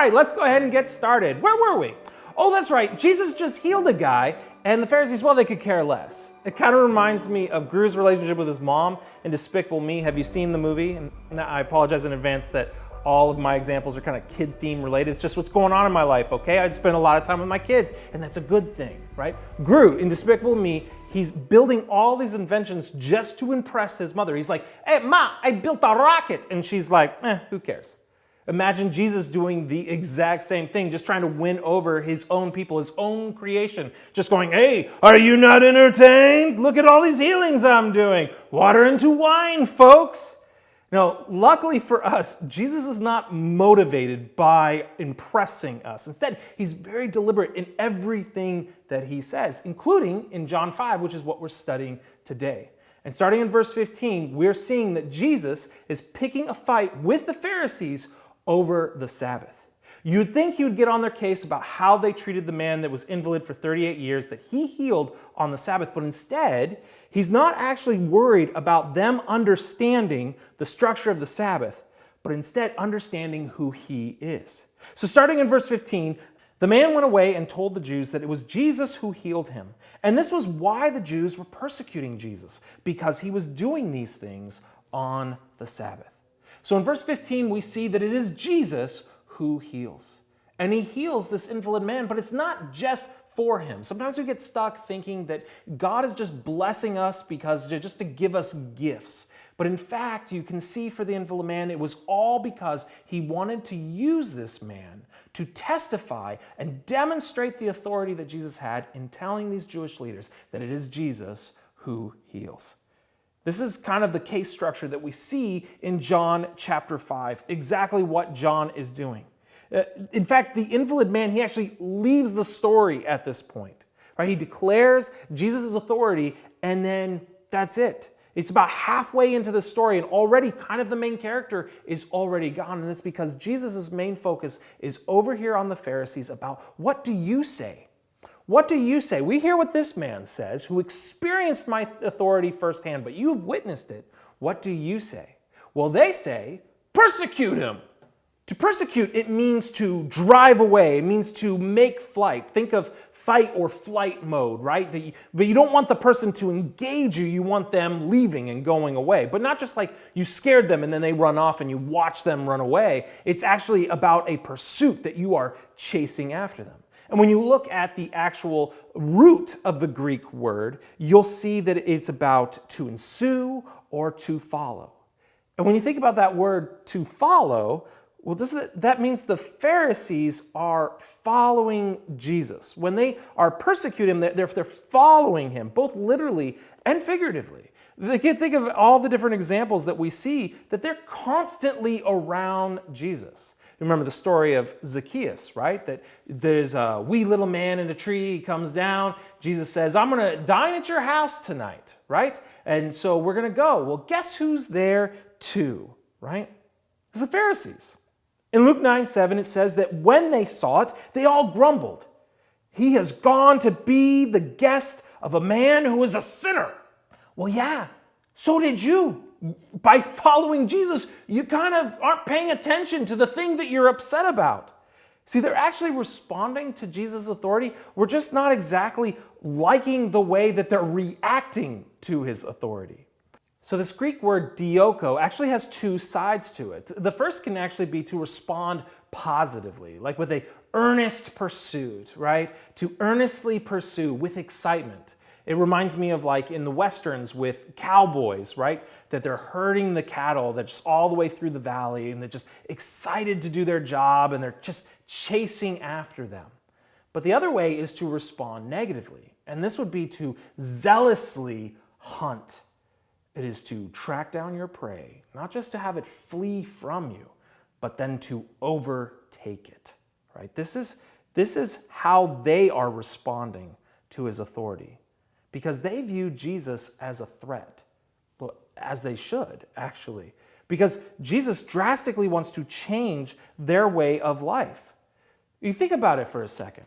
right, let's go ahead and get started. Where were we? Oh, that's right. Jesus just healed a guy, and the Pharisees, well, they could care less. It kind of reminds me of Gru's relationship with his mom in Despicable Me. Have you seen the movie? And I apologize in advance that all of my examples are kind of kid theme related. It's just what's going on in my life, okay? I spend a lot of time with my kids, and that's a good thing, right? Gru, in Despicable Me, he's building all these inventions just to impress his mother. He's like, hey, Ma, I built a rocket. And she's like, who cares? Imagine Jesus doing the exact same thing, just trying to win over his own people, his own creation. Just going, hey, are you not entertained? Look at all these healings I'm doing. Water into wine, folks. Now, luckily for us, Jesus is not motivated by impressing us. Instead, he's very deliberate in everything that he says, including in John 5, which is what we're studying today. And starting in verse 15, we're seeing that Jesus is picking a fight with the Pharisees over the Sabbath. You'd think he would get on their case about how they treated the man that was invalid for 38 years that he healed on the Sabbath, but instead, he's not actually worried about them understanding the structure of the Sabbath, but instead understanding who he is. So starting in verse 15, the man went away and told the Jews that it was Jesus who healed him. And this was why the Jews were persecuting Jesus, because he was doing these things on the Sabbath. So in verse 15, we see that it is Jesus who heals. And he heals this invalid man, but it's not just for him. Sometimes we get stuck thinking that God is just blessing us because just to give us gifts. But in fact, you can see for the invalid man, it was all because he wanted to use this man to testify and demonstrate the authority that Jesus had in telling these Jewish leaders that it is Jesus who heals. This is kind of the case structure that we see in John chapter 5, exactly what John is doing. In fact, the invalid man, he actually leaves the story at this point. Right? He declares Jesus' authority, and then that's it. It's about halfway into the story, and already kind of the main character is already gone. And it's because Jesus' main focus is over here on the Pharisees about, what do you say? What do you say? We hear what this man says, who experienced my authority firsthand, but you have witnessed it. What do you say? Well, they say, persecute him. To persecute, it means to drive away. It means to make flight. Think of fight or flight mode, right? But you don't want the person to engage you. You want them leaving and going away. But not just like you scared them and then they run off and you watch them run away. It's actually about a pursuit that you are chasing after them. And when you look at the actual root of the Greek word, you'll see that it's about to ensue or to follow. And when you think about that word to follow, well, that means the Pharisees are following Jesus. When they are persecuting him, they're following him, both literally and figuratively. They can think of all the different examples that we see that they're constantly around Jesus. Remember the story of Zacchaeus, right? That there's a wee little man in a tree, he comes down. Jesus says, I'm going to dine at your house tonight, right? And so we're going to go. Well, guess who's there too, right? It's the Pharisees. In Luke 9:7, it says that when they saw it, they all grumbled. He has gone to be the guest of a man who is a sinner. Well, yeah, so did you. By following Jesus, you kind of aren't paying attention to the thing that you're upset about. See, they're actually responding to Jesus' authority. We're just not exactly liking the way that they're reacting to his authority. So this Greek word dioko actually has two sides to it. The first can actually be to respond positively, like with a earnest pursuit, right? To earnestly pursue with excitement. It reminds me of like in the Westerns with cowboys, right? That they're herding the cattle, they're just all the way through the valley and they're just excited to do their job and they're just chasing after them. But the other way is to respond negatively. And this would be to zealously hunt. It is to track down your prey, not just to have it flee from you, but then to overtake it, right? This is how they are responding to his authority. Because they view Jesus as a threat. Well, as they should, actually. Because Jesus drastically wants to change their way of life. You think about it for a second.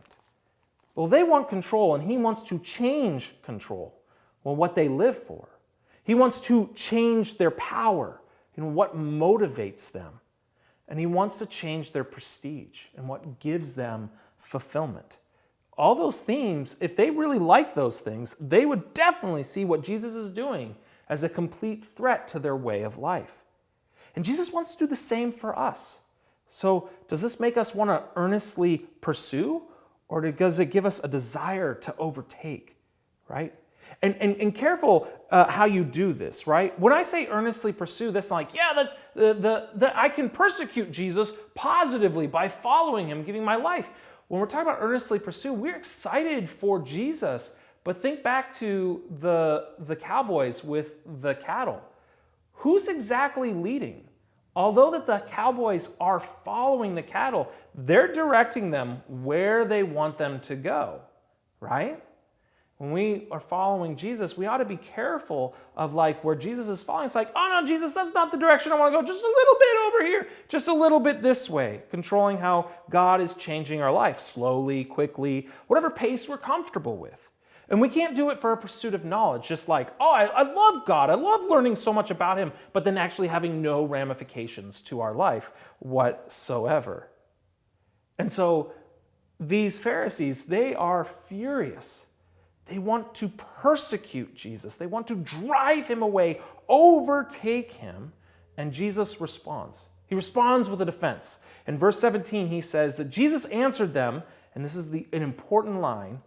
Well, they want control, and he wants to change control. Well, what they live for. He wants to change their power and what motivates them. and he wants to change their prestige and what gives them fulfillment. All those themes, if they really like those things, they would definitely see what Jesus is doing as a complete threat to their way of life. And Jesus wants to do the same for us. So does this make us want to earnestly pursue, or does it give us a desire to overtake, right? And careful how you do this, right? When I say earnestly pursue, that's like, yeah, that I can persecute Jesus positively by following him, giving my life. When we're talking about earnestly pursue, we're excited for Jesus. But think back to the cowboys with the cattle. Who's exactly leading? Although that the cowboys are following the cattle, they're directing them where they want them to go, right? When we are following Jesus, we ought to be careful of like where Jesus is following. It's like, oh no, Jesus, that's not the direction I want to go. Just a little bit over here, just a little bit this way. Controlling how God is changing our life, slowly, quickly, whatever pace we're comfortable with. And we can't do it for a pursuit of knowledge, just like, oh, I love God, I love learning so much about him, but then actually having no ramifications to our life whatsoever. And so these Pharisees, they are furious. They want to persecute Jesus. They want to drive him away, overtake him, and Jesus responds. He responds with a defense. In verse 17, he says that Jesus answered them, and this is an important line,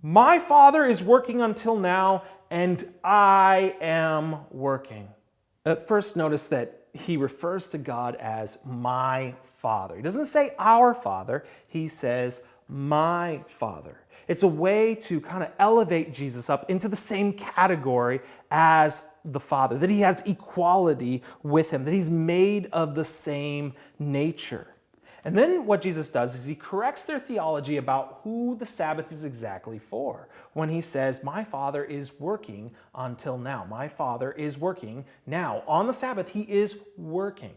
"My Father is working until now, and I am working." At first, notice that he refers to God as my Father. He doesn't say our Father, he says my Father. It's a way to kind of elevate Jesus up into the same category as the Father, that he has equality with him, that he's made of the same nature. And then what Jesus does is he corrects their theology about who the Sabbath is exactly for. When he says, my Father is working until now. My Father is working now. On the Sabbath, he is working.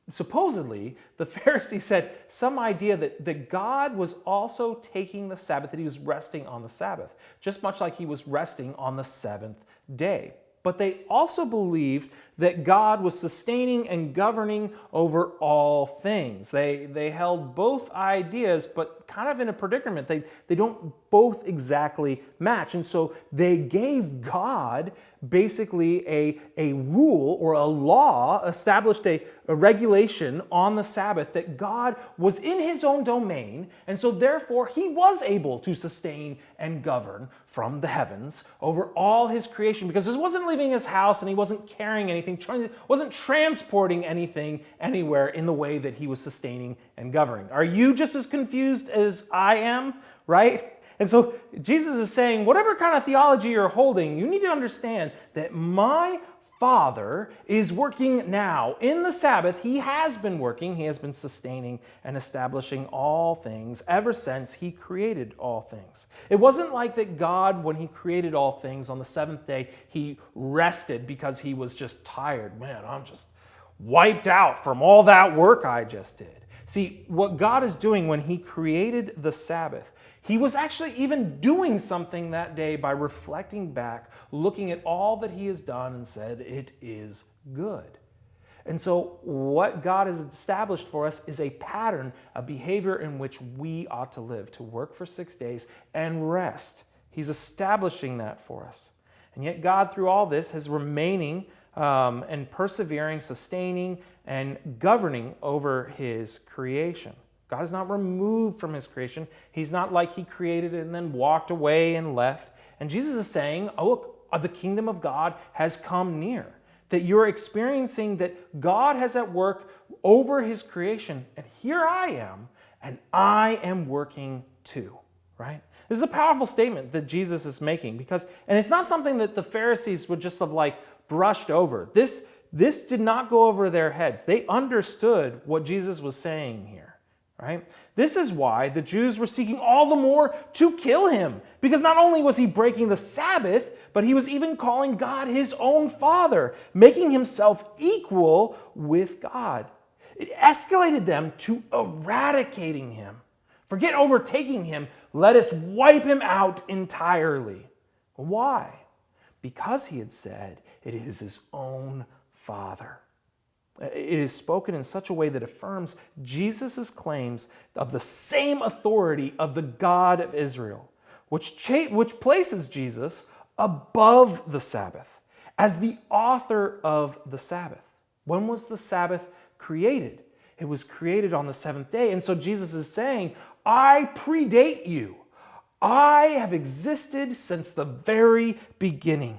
Supposedly, the Pharisees had some idea that God was also taking the Sabbath, that he was resting on the Sabbath, just much like he was resting on the seventh day. But they also believed that God was sustaining and governing over all things. They held both ideas, but kind of in a predicament. They don't both exactly match. And so they gave God basically a rule or a law, established a regulation on the Sabbath that God was in his own domain, and so therefore he was able to sustain and govern from the heavens over all his creation, because he wasn't leaving his house and he wasn't carrying anything, wasn't transporting anything anywhere in the way that he was sustaining and governing. Are you just as confused as I am, right? And so Jesus is saying, whatever kind of theology you're holding, you need to understand that my Father is working now. In the Sabbath, he has been working. He has been sustaining and establishing all things ever since he created all things. It wasn't like that God, when he created all things on the seventh day, he rested because he was just tired. Man, I'm just wiped out from all that work I just did. See, what God is doing when he created the Sabbath, he was actually even doing something that day by reflecting back, looking at all that he has done and said, it is good. And so what God has established for us is a pattern, a behavior in which we ought to live, to work for 6 days and rest. He's establishing that for us. And yet God, through all this, is remaining and persevering, sustaining, and governing over his creation. God is not removed from his creation. He's not like he created it and then walked away and left. And Jesus is saying, oh, look, the kingdom of God has come near. That you're experiencing that God has at work over his creation. And here I am, and I am working too, right? This is a powerful statement that Jesus is making because, and it's not something that the Pharisees would just have like brushed over. This did not go over their heads. They understood what Jesus was saying here. Right? This is why the Jews were seeking all the more to kill him, because not only was he breaking the Sabbath, but he was even calling God his own Father, making himself equal with God. It escalated them to eradicating him. Forget overtaking him. Let us wipe him out entirely. Why? Because he had said it is his own Father. It is spoken in such a way that affirms Jesus' claims of the same authority of the God of Israel, which places Jesus above the Sabbath as the author of the Sabbath. When was the Sabbath created? It was created on the seventh day. And so Jesus is saying, I predate you. I have existed since the very beginning.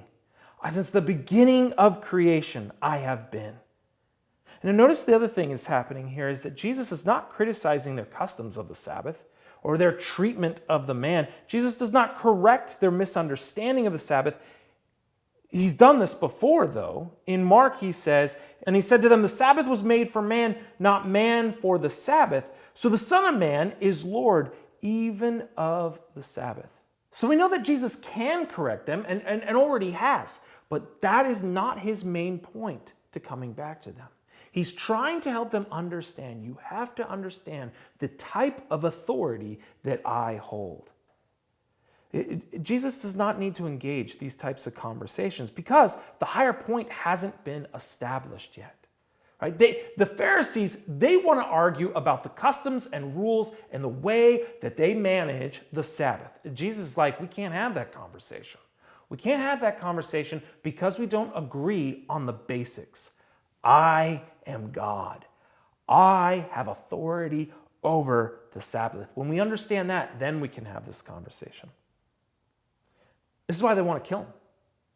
Since the beginning of creation, I have been. And notice the other thing that's happening here is that Jesus is not criticizing their customs of the Sabbath or their treatment of the man. Jesus does not correct their misunderstanding of the Sabbath. He's done this before, though. In Mark, he says, and he said to them, the Sabbath was made for man, not man for the Sabbath. So the Son of Man is Lord even of the Sabbath. So we know that Jesus can correct them and already has, but that is not his main point to coming back to them. He's trying to help them understand. You have to understand the type of authority that I hold. Jesus does not need to engage these types of conversations because the higher point hasn't been established yet. Right? The Pharisees, they want to argue about the customs and rules and the way that they manage the Sabbath. Jesus is like, we can't have that conversation. We can't have that conversation because we don't agree on the basics. I am God. I have authority over the Sabbath. When we understand that, then we can have this conversation. This is why they want to kill him.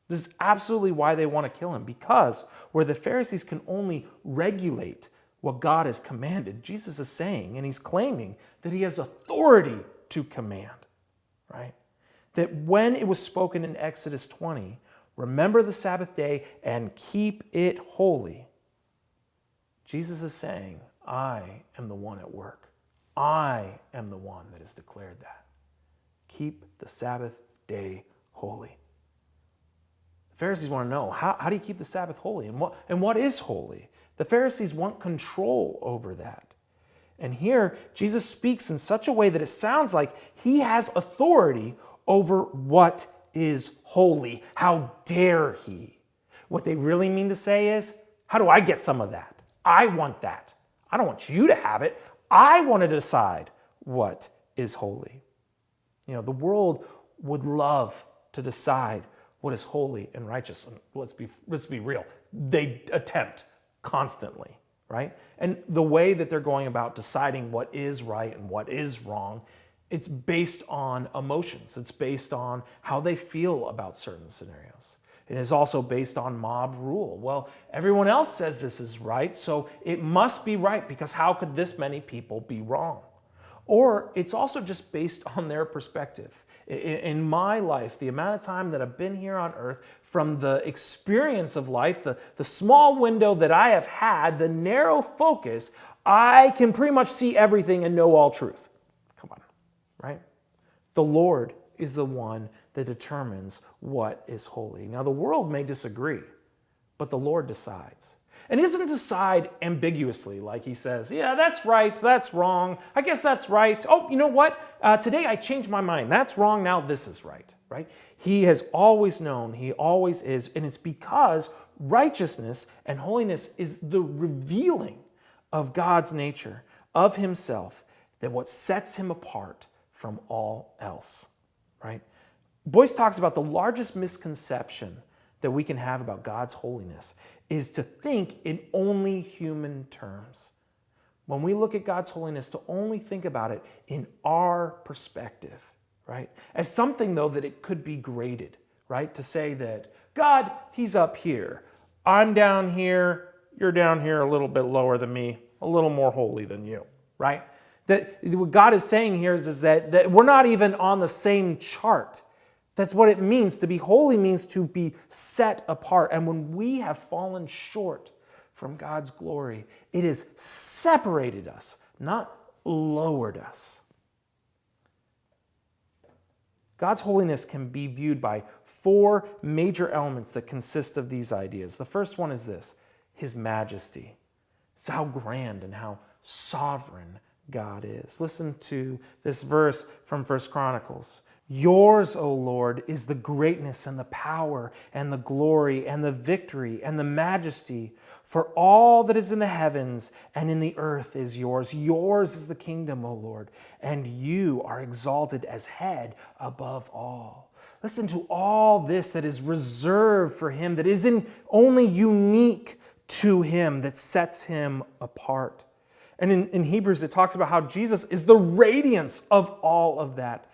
This is absolutely why they want to kill him, because where the Pharisees can only regulate what God has commanded, Jesus is saying, and he's claiming that he has authority to command, right? That when it was spoken in Exodus 20, remember the Sabbath day and keep it holy, Jesus is saying, I am the one at work. I am the one that has declared that. Keep the Sabbath day holy. The Pharisees want to know, how do you keep the Sabbath holy? And what is holy? The Pharisees want control over that. And here, Jesus speaks in such a way that it sounds like he has authority over what is holy. How dare he? What they really mean to say is, how do I get some of that? I want that. I don't want you to have it. I want to decide what is holy. You know, the world would love to decide what is holy and righteous. And let's be real. They attempt constantly, right? And the way that they're going about deciding what is right and what is wrong, it's based on emotions. It's based on how they feel about certain scenarios. It is also based on mob rule. Well, everyone else says this is right, so it must be right because how could this many people be wrong? Or it's also just based on their perspective. In my life, the amount of time that I've been here on earth, from the experience of life, the small window that I have had, the narrow focus, I can pretty much see everything and know all truth. Come on, right? The Lord is the one that determines what is holy. Now, the world may disagree, but the Lord decides. And he doesn't decide ambiguously, like he says, yeah, that's right, that's wrong, I guess that's right. Oh, you know what? Today I changed my mind. That's wrong, now this is right, right? He has always known, he always is, and it's because righteousness and holiness is the revealing of God's nature, of himself, that what sets him apart from all else, right? Boyce talks about the largest misconception that we can have about God's holiness is to think in only human terms. When we look at God's holiness, to only think about it in our perspective, right? As something, though, that it could be graded, right? To say that God, he's up here. I'm down here. You're down here a little bit lower than me, a little more holy than you, right? That what God is saying here is that we're not even on the same chart. That's what it means. To be holy means to be set apart. And when we have fallen short from God's glory, it has separated us, not lowered us. God's holiness can be viewed by four major elements that consist of these ideas. The first one is this: his majesty. It's how grand and how sovereign God is. Listen to this verse from 1 Chronicles. Yours, O Lord, is the greatness and the power and the glory and the victory and the majesty, for all that is in the heavens and in the earth is yours. Yours is the kingdom, O Lord, and you are exalted as head above all. Listen to all this that is reserved for him, that isn't only unique to him, that sets him apart. And in Hebrews, it talks about how Jesus is the radiance of all of that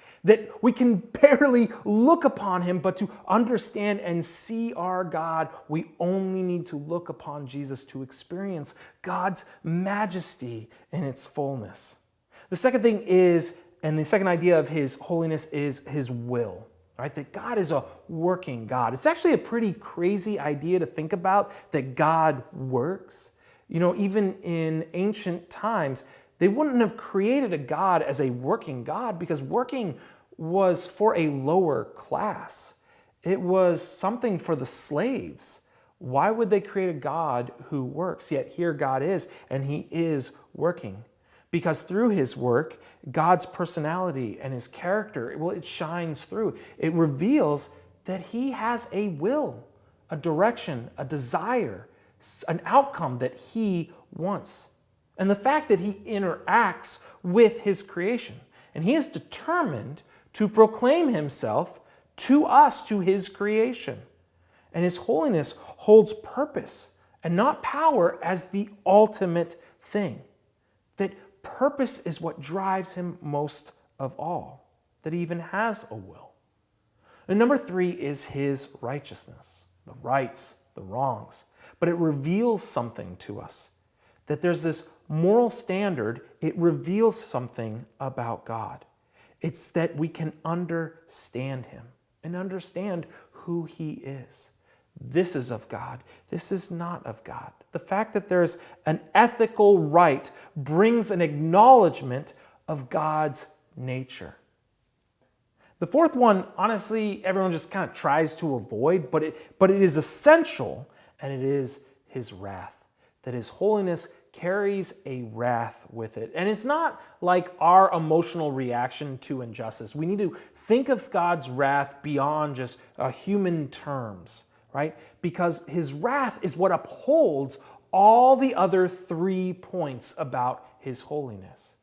we can barely look upon him, but to understand and see our God, we only need to look upon Jesus to experience God's majesty in its fullness. The second thing is, and the second idea of his holiness is his will. Right? That God is a working God. It's actually a pretty crazy idea to think about, that God works. You know, even in ancient times, they wouldn't have created a God as a working God, because working was for a lower class. It was something for the slaves. Why would they create a God who works? Yet here God is, and he is working. Because through his work, God's personality and his character, well, it shines through. It reveals that he has a will, a direction, a desire, an outcome that he wants. And the fact that he interacts with his creation. And he is determined to proclaim himself to us, to his creation. And his holiness holds purpose and not power as the ultimate thing. That purpose is what drives him most of all, that he even has a will. And number 3 is his righteousness, the rights, the wrongs. But it reveals something to us, that there's this moral standard. It reveals something about God. It's that we can understand him and understand who he is. This is of God. This is not of God. The fact that there's an ethical right brings an acknowledgement of God's nature. The fourth one, honestly, everyone just kind of tries to avoid, but it is essential, and it is his wrath. That his holiness carries a wrath with it. And it's not like our emotional reaction to injustice. We need to think of God's wrath beyond just human terms, right? Because his wrath is what upholds all the other 3 points about his holiness.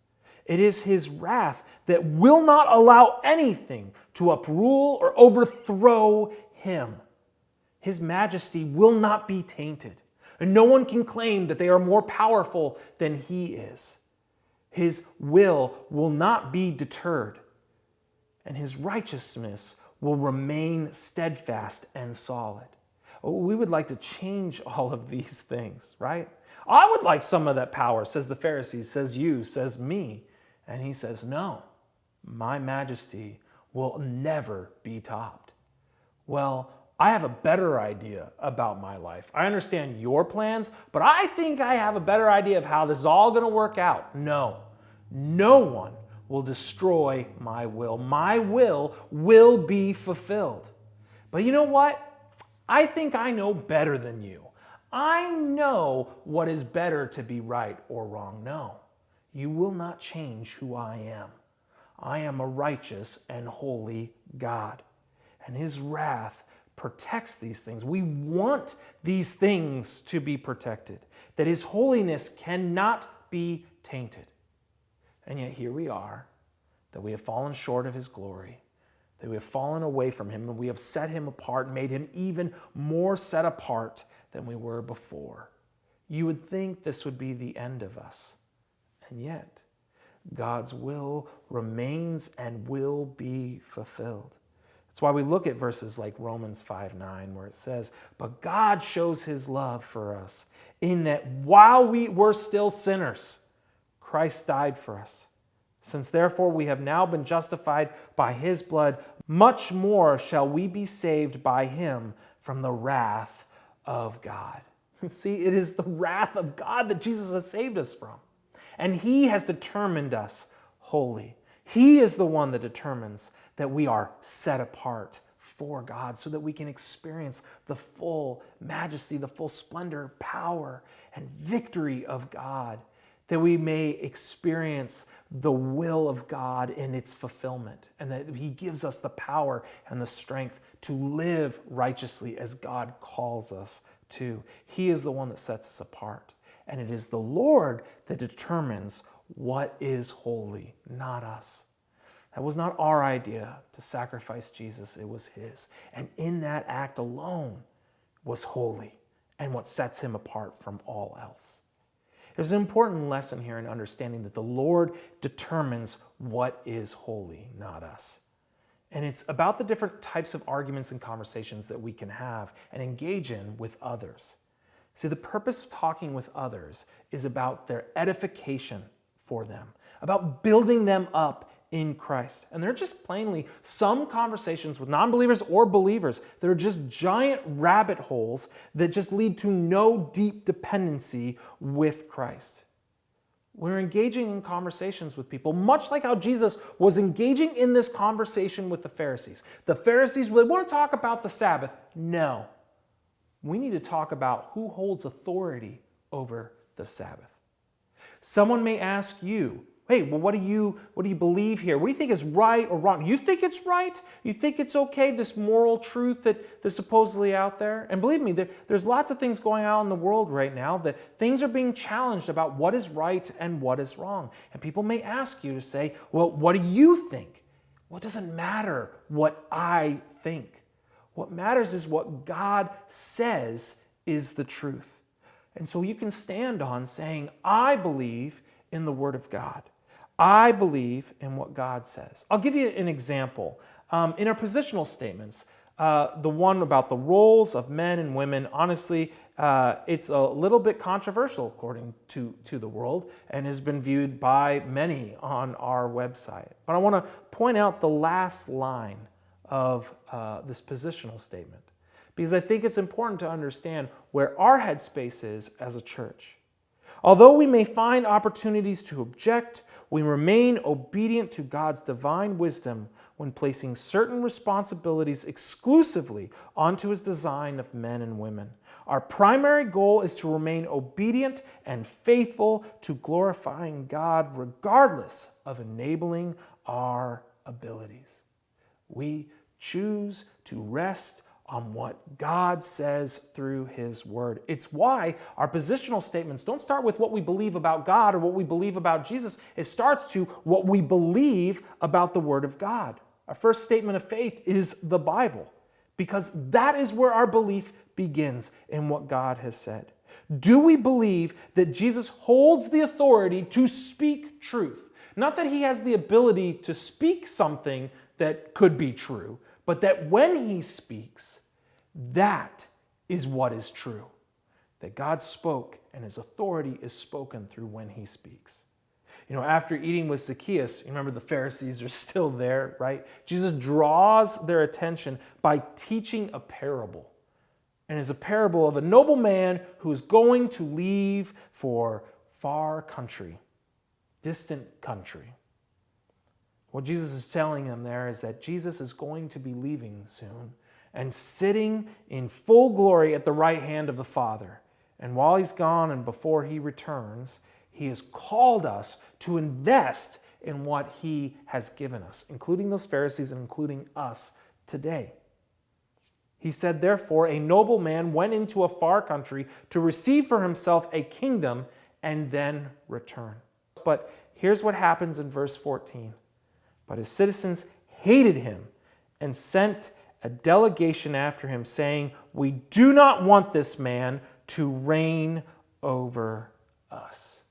It is his wrath that will not allow anything to uprule or overthrow him. His majesty will not be tainted. And no one can claim that they are more powerful than he is. His will not be deterred. And his righteousness will remain steadfast and solid. We would like to change all of these things, right? I would like some of that power, says the Pharisees, says you, says me. And he says, no, my majesty will never be topped. Well, I have a better idea about my life. I understand your plans, but I think I have a better idea of how this is all going to work out. No one will destroy my will. My will be fulfilled. But you know what? I think I know better than you. I know what is better to be right or wrong. No, you will not change who I am. I am a righteous and holy God, and his wrath protects these things. We want these things to be protected, that his holiness cannot be tainted. And yet here we are, that we have fallen short of his glory, that we have fallen away from him, and we have set him apart, made him even more set apart than we were before. You would think this would be the end of us, and yet God's will remains and will be fulfilled. That's why we look at verses like Romans 5:9, where it says, but God shows his love for us in that while we were still sinners, Christ died for us. Since therefore we have now been justified by his blood, much more shall we be saved by him from the wrath of God. See, it is the wrath of God that Jesus has saved us from. And he has determined us holy. He is the one that determines that we are set apart for God so that we can experience the full majesty, the full splendor, power, and victory of God. that we may experience the will of God in its fulfillment, and that he gives us the power and the strength to live righteously as God calls us to. He is the one that sets us apart, and it is the Lord that determines what is holy, not us. That was not our idea to sacrifice Jesus, it was his. And in that act alone was holy and what sets him apart from all else. There's an important lesson here in understanding that the Lord determines what is holy, not us. And it's about the different types of arguments and conversations that we can have and engage in with others. See, the purpose of talking with others is about their edification for them, about building them up in Christ. And they're just plainly some conversations with non-believers or believers that are just giant rabbit holes that just lead to no deep dependency with Christ. We're engaging in conversations with people, much like how Jesus was engaging in this conversation with the Pharisees. The Pharisees, they want to talk about the Sabbath. No. We need to talk about who holds authority over the Sabbath. Someone may ask you, hey, well, what do you believe here? What do you think is right or wrong? You think it's right? You think it's okay, this moral truth that's supposedly out there? And believe me, there's lots of things going on in the world right now that things are being challenged about what is right and what is wrong. And people may ask you to say, well, what do you think? Well, it doesn't matter what I think. What matters is what God says is the truth. And so you can stand on saying, I believe in the Word of God. I believe in what God says. I'll give you an example. In our positional statements, the one about the roles of men and women, honestly, it's a little bit controversial according to the world and has been viewed by many on our website. But I want to point out the last line of this positional statement because I think it's important to understand where our headspace is as a church. Although we may find opportunities to object, we remain obedient to God's divine wisdom when placing certain responsibilities exclusively onto his design of men and women. Our primary goal is to remain obedient and faithful to glorifying God regardless of enabling our abilities. We choose to rest on what God says through his word. It's why our positional statements don't start with what we believe about God or what we believe about Jesus. It starts to what we believe about the word of God. Our first statement of faith is the Bible because that is where our belief begins in what God has said. Do we believe that Jesus holds the authority to speak truth? Not that he has the ability to speak something that could be true, but that when he speaks, that is what is true. That God spoke and his authority is spoken through when he speaks. You know, after eating with Zacchaeus, you remember the Pharisees are still there, right? Jesus draws their attention by teaching a parable. And it's a parable of a noble man who is going to leave for far country, distant country. What Jesus is telling them there is that Jesus is going to be leaving soon and sitting in full glory at the right hand of the Father. And while he's gone and before he returns, he has called us to invest in what he has given us, including those Pharisees and including us today. He said, therefore, a noble man went into a far country to receive for himself a kingdom and then return. But here's what happens in verse 14. But his citizens hated him and sent a delegation after him, saying, we do not want this man to reign over us.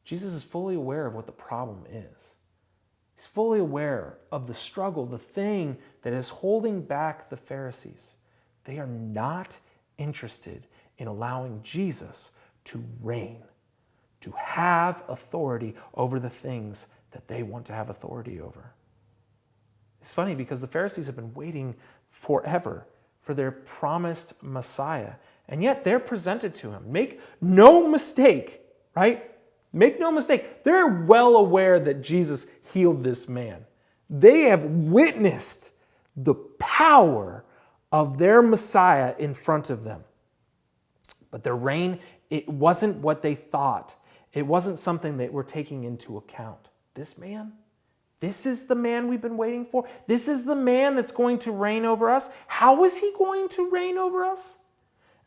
Jesus is fully aware of what the problem is. He's fully aware of the struggle, the thing that is holding back the Pharisees. They are not interested in allowing Jesus to reign, to have authority over the things that they want to have authority over. It's funny because the Pharisees have been waiting forever for their promised Messiah, and yet they're presented to him. Make no mistake, right? Make no mistake. They're well aware that Jesus healed this man. They have witnessed the power of their Messiah in front of them. But their reign, it wasn't what they thought. It wasn't something that we're taking into account. This man, this is the man we've been waiting for. This is the man that's going to reign over us. How is he going to reign over us?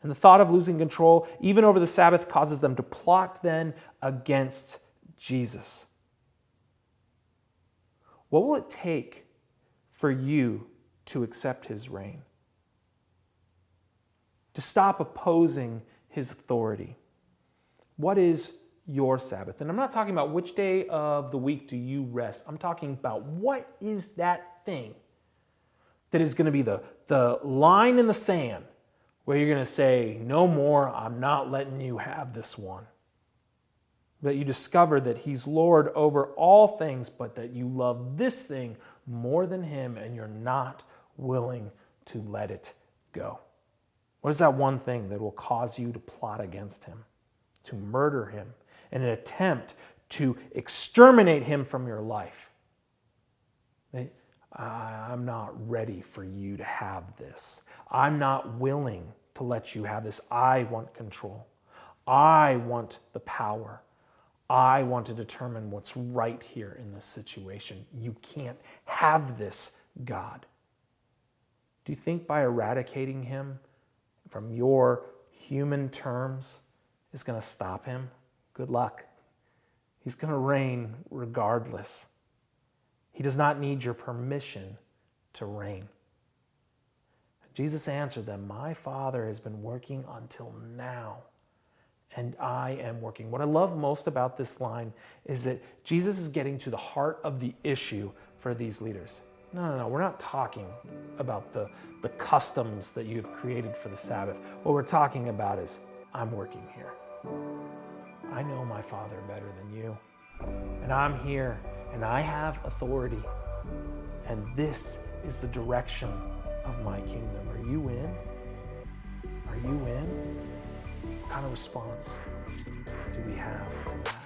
And the thought of losing control, even over the Sabbath, causes them to plot then against Jesus. What will it take for you to accept his reign? To stop opposing his authority? What is your Sabbath? And I'm not talking about which day of the week do you rest. I'm talking about what is that thing that is going to be the line in the sand where you're going to say, no more, I'm not letting you have this one. That you discover that he's Lord over all things, but that you love this thing more than him and you're not willing to let it go. What is that one thing that will cause you to plot against him, to murder him, in an attempt to exterminate him from your life? I'm not ready for you to have this. I'm not willing to let you have this. I want control. I want the power. I want to determine what's right here in this situation. You can't have this, God. Do you think by eradicating him from your human terms is going to stop him? Good luck. He's going to reign regardless. He does not need your permission to reign. Jesus answered them, my Father has been working until now, and I am working. What I love most about this line is that Jesus is getting to the heart of the issue for these leaders. No, we're not talking about the customs that you've created for the Sabbath. What we're talking about is, I'm working here. I know my Father better than you, and I'm here, and I have authority, and this is the direction of my kingdom. Are you in? Are you in? What kind of response do we have to that?